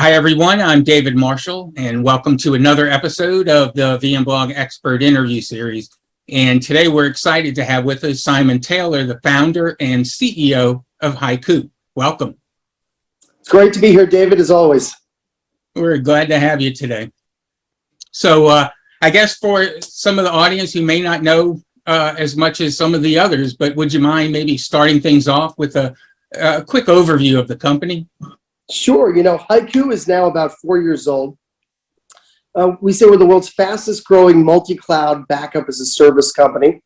Hi, everyone. I'm David Marshall, and welcome to another episode of the VMblog Expert Interview Series. And today we're excited to have with us Simon Taylor, the founder and CEO of HYCU. Welcome. It's great to be here, David, as always. We're glad to have you today. So I guess for some of the audience who may not know as much as some of the others, but would you mind maybe starting things off with a quick overview of the company? Sure. HYCU is now about 4 years old. We say we're the world's fastest growing multi-cloud backup as a service company.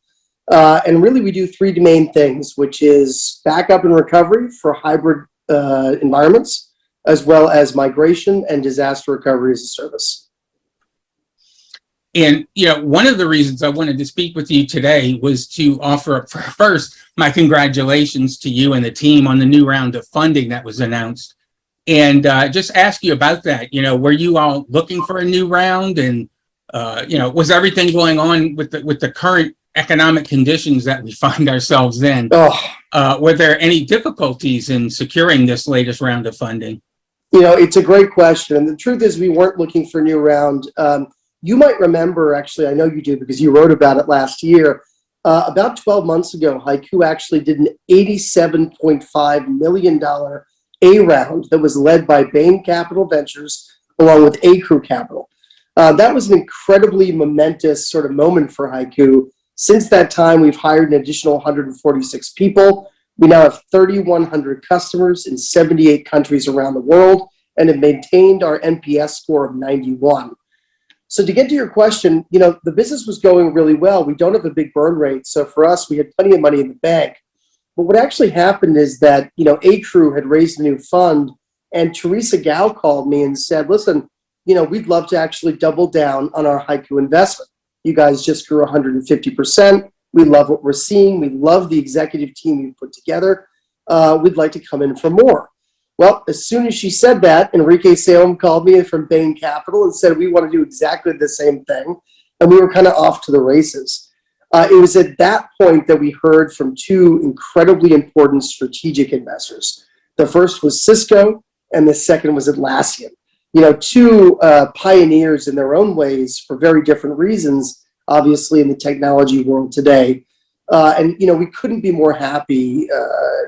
And really we do three main things, which is backup and recovery for hybrid environments, as well as migration and disaster recovery as a service. And, one of the reasons I wanted to speak with you today was to offer up first my congratulations to you and the team on the new round of funding that was announced. And just ask you about that. Were you all looking for a new round? And, was everything going on with the current economic conditions that we find ourselves in? Were there any difficulties in securing this latest round of funding? It's a great question. And the truth is we weren't looking for a new round. You might remember, actually, I know you do because you wrote about it last year. About 12 months ago, HYCU actually did an $87.5 million A round that was led by Bain Capital Ventures along with Acrew Capital. That was an incredibly momentous sort of moment for HYCU. Since that time, we've hired an additional 146 people. We now have 3,100 customers in 78 countries around the world and have maintained our NPS score of 91. So to get to your question, the business was going really well. We don't have a big burn rate. So for us, we had plenty of money in the bank. But what actually happened is that, Acrew had raised a new fund, and Teresa Gao called me and said, listen, we'd love to actually double down on our HYCU investment. You guys just grew 150%. We love what we're seeing. We love the executive team you've put together. We'd like to come in for more. Well, as soon as she said that, Enrique Salem called me from Bain Capital and said, we want to do exactly the same thing. And we were kind of off to the races. It was at that point that we heard from two incredibly important strategic investors. The first was Cisco, and the second was Atlassian. Two pioneers in their own ways for very different reasons, obviously in the technology world today. And we couldn't be more happy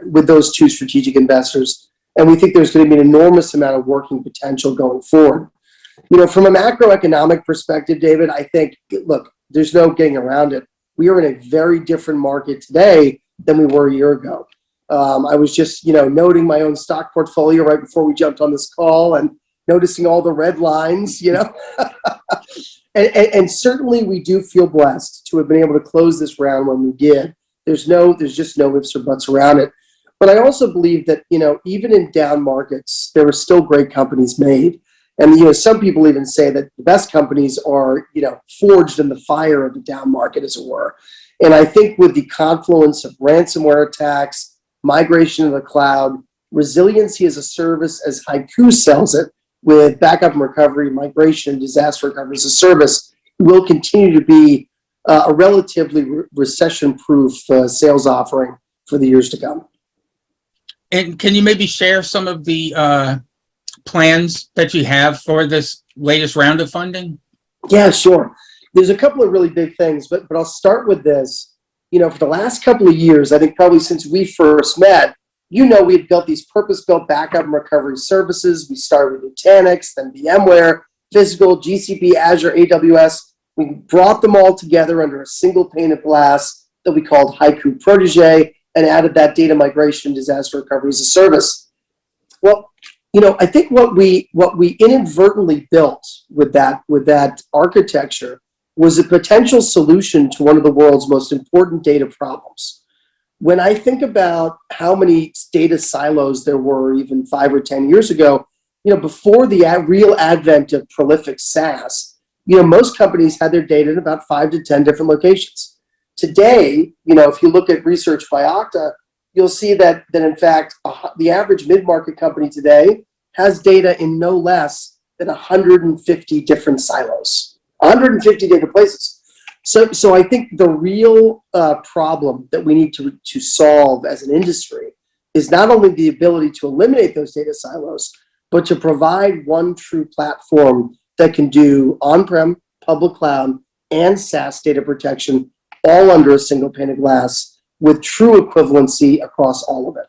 with those two strategic investors. And we think there's going to be an enormous amount of working potential going forward. From a macroeconomic perspective, David, I think, look, there's no getting around it. We are in a very different market today than we were a year ago. I was just, noting my own stock portfolio right before we jumped on this call and noticing all the red lines, and certainly we do feel blessed to have been able to close this round when we did. There's just no ifs or buts around it. But I also believe that, even in down markets, there are still great companies made. And, some people even say that the best companies are, forged in the fire of the down market, as it were. And I think with the confluence of ransomware attacks, migration to the cloud, resiliency as a service, as HYCU sells it, with backup and recovery, migration, and disaster recovery as a service, will continue to be a relatively recession-proof sales offering for the years to come. And can you maybe share some of the plans that you have for this latest round of funding? Yeah, sure. There's a couple of really big things, but I'll start with this. For the last couple of years, I think probably since we first met, we had built these purpose-built backup and recovery services. We started with Nutanix, then VMware, Physical, GCP, Azure, AWS. We brought them all together under a single pane of glass that we called HYCU Protege and added that data migration disaster recovery as a service. Well, I think what we inadvertently built with that architecture was a potential solution to one of the world's most important data problems. When I think about how many data silos there were even 5 or 10 years ago, before the real advent of prolific SaaS, most companies had their data in about 5 to 10 different locations. Today, if you look at research by Okta, you'll see that in fact, the average mid-market company today has data in no less than 150 different silos, 150 data places. So I think the real problem that we need to solve as an industry is not only the ability to eliminate those data silos, but to provide one true platform that can do on-prem, public cloud, and SaaS data protection all under a single pane of glass with true equivalency across all of it.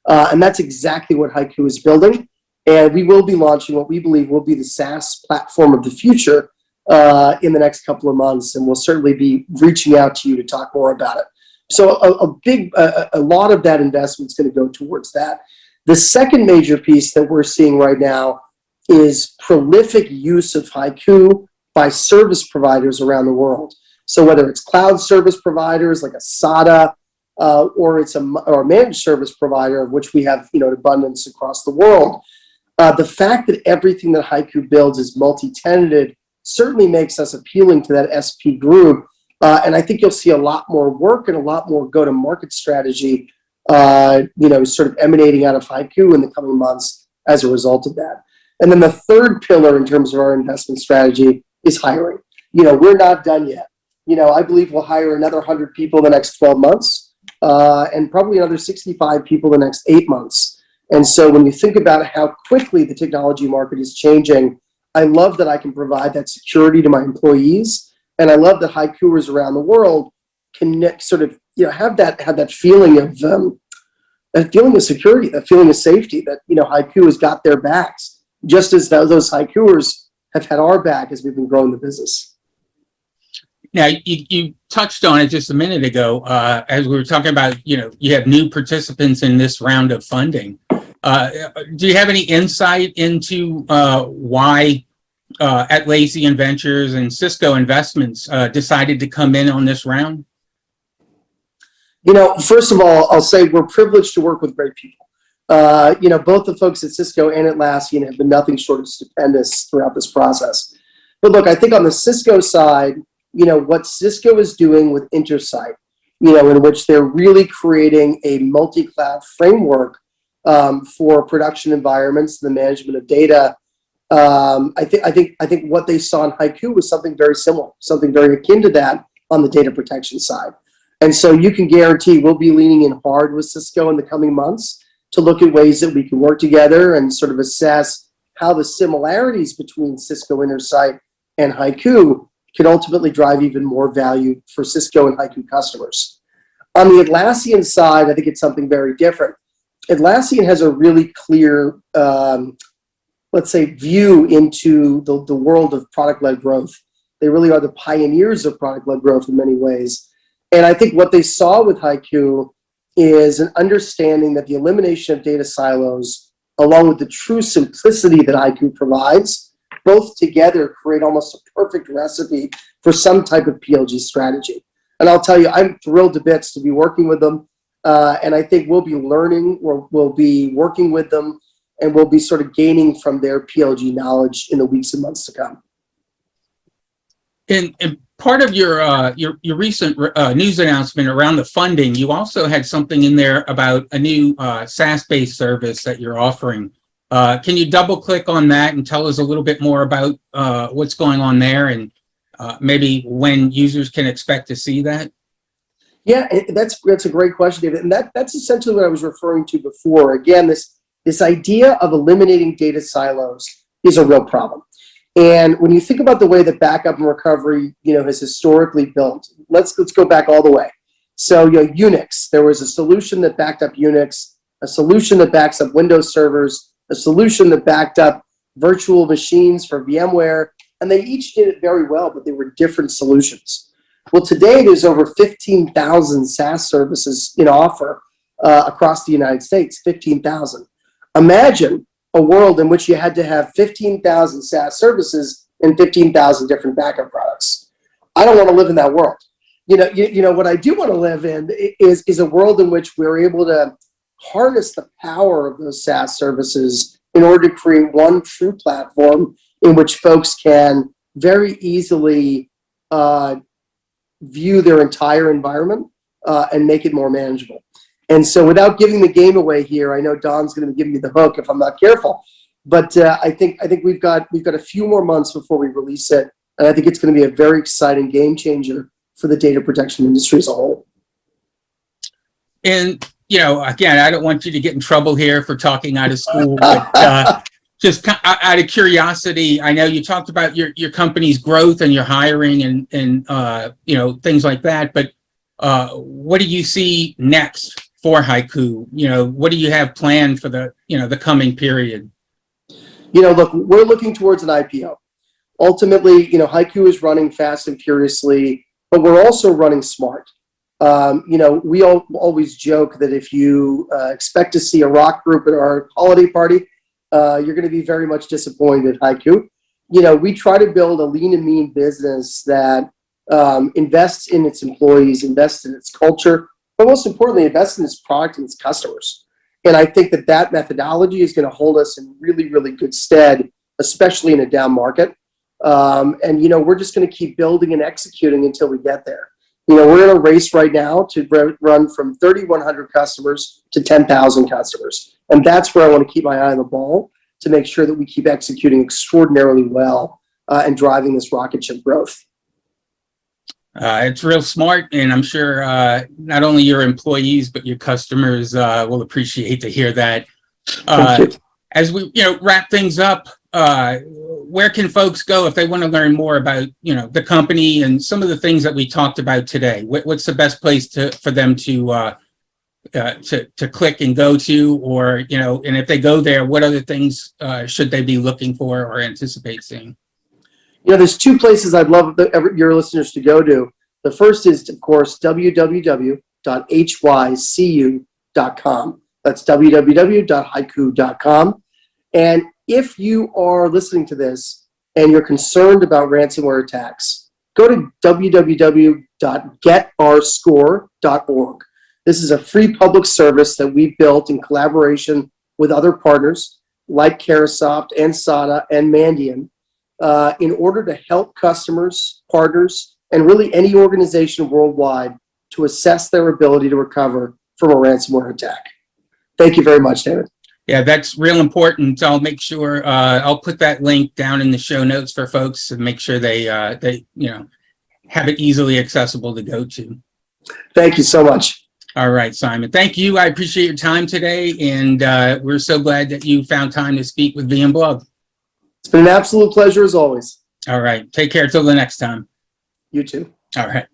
And that's exactly what HYCU is building. And we will be launching what we believe will be the SaaS platform of the future in the next couple of months. And we'll certainly be reaching out to you to talk more about it. So a lot of that investment is going to go towards that. The second major piece that we're seeing right now is prolific use of HYCU by service providers around the world. So whether it's cloud service providers like a SADA, or it's a managed service provider, of which we have an abundance across the world, the fact that everything that HYCU builds is multi-tenanted certainly makes us appealing to that SP group. And I think you'll see a lot more work and a lot more go-to-market strategy, sort of emanating out of HYCU in the coming months as a result of that. And then the third pillar in terms of our investment strategy is hiring. We're not done yet. I believe we'll hire another 100 people in the next 12 months and probably another 65 people in the next 8 months. And so when you think about how quickly the technology market is changing, I love that I can provide that security to my employees. And I love that HYCUers around the world can sort of, have that feeling of security, that feeling of safety, that, HYCU has got their backs, just as those HYCUers have had our back as we've been growing the business. Now, you touched on it just a minute ago, as we were talking about, you have new participants in this round of funding. Do you have any insight into why Atlassian Ventures and Cisco Investments decided to come in on this round? First of all, I'll say we're privileged to work with great people. Both the folks at Cisco and Atlassian have been nothing short of stupendous throughout this process. But look, I think on the Cisco side, what Cisco is doing with Intersight, in which they're really creating a multi-cloud framework for production environments, the management of data. I think what they saw in HYCU was something very similar, something very akin to that on the data protection side. And so you can guarantee we'll be leaning in hard with Cisco in the coming months to look at ways that we can work together and sort of assess how the similarities between Cisco Intersight and HYCU can ultimately drive even more value for Cisco and HYCU customers. On the Atlassian side, I think it's something very different. Atlassian has a really clear, let's say, view into the world of product-led growth. They really are the pioneers of product-led growth in many ways. And I think what they saw with HYCU is an understanding that the elimination of data silos, along with the true simplicity that HYCU provides, both together create almost a perfect recipe for some type of PLG strategy. And I'll tell you, I'm thrilled to bits to be working with them. And I think we'll be learning, we'll be working with them, and we'll be sort of gaining from their PLG knowledge in the weeks and months to come. And part of your recent news announcement around the funding, you also had something in there about a new SaaS-based service that you're offering. Can you double click on that and tell us a little bit more about what's going on there and maybe when users can expect to see that? Yeah, that's a great question, David. And that's essentially what I was referring to before. Again, this idea of eliminating data silos is a real problem. And when you think about the way that backup and recovery, has historically built, let's go back all the way. So, Unix, there was a solution that backed up Unix, a solution that backs up Windows servers, a solution that backed up virtual machines for VMware, and they each did it very well, but they were different solutions. Well, today there's over 15,000 SaaS services in offer across the United States, 15,000. Imagine a world in which you had to have 15,000 SaaS services and 15,000 different backup products. I don't want to live in that world. What I do want to live in is a world in which we're able to harness the power of those SaaS services in order to create one true platform in which folks can very easily view their entire environment and make it more manageable. And so without giving the game away here, I know Don's going to be giving me the hook if I'm not careful, but I think we've got a few more months before we release it, and I think it's going to be a very exciting game changer for the data protection industry as a whole. And again, I don't want you to get in trouble here for talking out of school, but just out of curiosity, I know you talked about your company's growth and your hiring and you know, things like that, but what do you see next for HYCU? You know, what do you have planned for the, you know, the coming period? You know, look, we're looking towards an IPO. Ultimately, you know, HYCU is running fast and furiously, but we're also running smart. You know, we always joke that if you expect to see a rock group at our holiday party, you're going to be very much disappointed at HYCU. You know, we try to build a lean and mean business that invests in its employees, invests in its culture, but most importantly, invests in its product and its customers. And I think that that methodology is going to hold us in really, really good stead, especially in a down market. And, you know, we're just going to keep building and executing until we get there. You know, we're in a race right now to run from 3,100 customers to 10,000 customers. And that's where I want to keep my eye on the ball to make sure that we keep executing extraordinarily well and driving this rocket ship growth. It's real smart, and I'm sure not only your employees, but your customers will appreciate to hear that. As we, you know, wrap things up, where can folks go if they want to learn more about, you know, the company and some of the things that we talked about today? What's the best place for them to click and go to, or, you know, and if they go there, what other things should they be looking for or anticipate seeing? You know, there's two places I'd love your listeners to go to. The first is, of course, www.hycu.com. That's www.hycu.com. And if you are listening to this and you're concerned about ransomware attacks, go to www.getourScore.org. This is a free public service that we built in collaboration with other partners like Carahsoft and SADA and Mandiant in order to help customers, partners, and really any organization worldwide to assess their ability to recover from a ransomware attack. Thank you very much, David. Yeah, that's real important. I'll make sure I'll put that link down in the show notes for folks to make sure they you know, have it easily accessible to go to. Thank you so much. All right, Simon. Thank you. I appreciate your time today, and we're so glad that you found time to speak with VMblog. It's been an absolute pleasure as always. All right. Take care till the next time. You too. All right.